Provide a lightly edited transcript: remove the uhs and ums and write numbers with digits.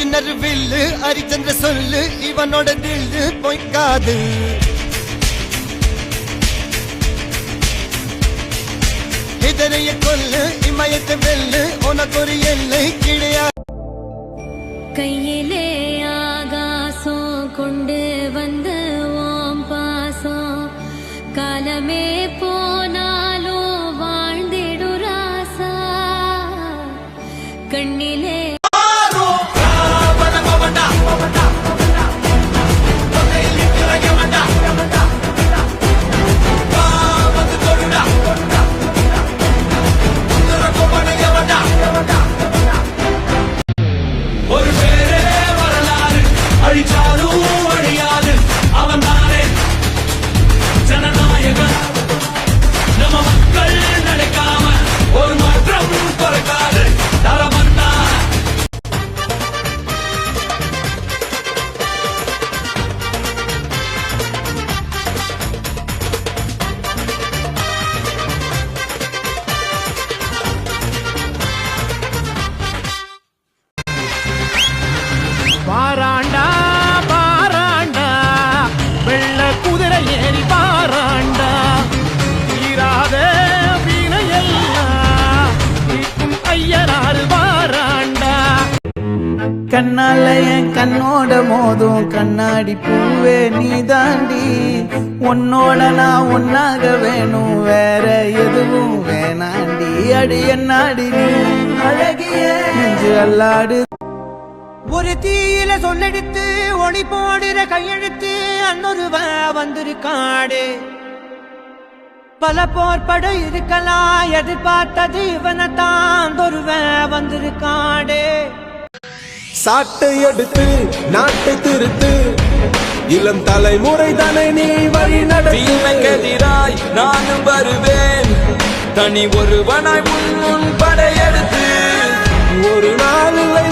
அர்ஜுனர் வில்லு ஹரிச்சந்திர சொல்லு இவனோட தில்லு பொய்க்காது இதனைய கொல்லு இமயத்தை வெல்லு உனக்கு ஒரு எல்லை கிடையாது கையிலே ஆகாசம் கொண்டு வந்த ஓம் பாசம் காலமே போனாலும் வாழ்ந்திடு ராசா கண்ணிலே பாராண்டா பாராண்டா வெள்ள குதிரை ஏறி பாராண்டா தீராத வீணையெல்லாம் தீர்க்கும் ஐயனாறு பாராண்டா கண்ணால என் கண்ணோட மோதும் கண்ணாடி பூவே நீ தாண்டி உன்னோட நான் ஒன்னாக வேணும் வேற எதுவும் வேணாண்டி அடி என்னாடி நீ அழகிய நெஞ்சு அல்லாடு ஒரு தீயில சொல்லெடுத்து ஒளி போடுற கையெழுத்து அன்னொருவ வந்திருக்காடு பல போர்பட இருக்கலாம் எதிர்பார்த்தது இவனத்தான் ஒருவ வந்திருக்காடு சாட்டை எடுத்து நாட்டை திருத்து இளம் தலைமுறை தானே நீ வழி நடத்திராய் நானும் வருவேன் தனி ஒருவனாய் முன் படையெடுத்து ஒரு நாள் இல்லை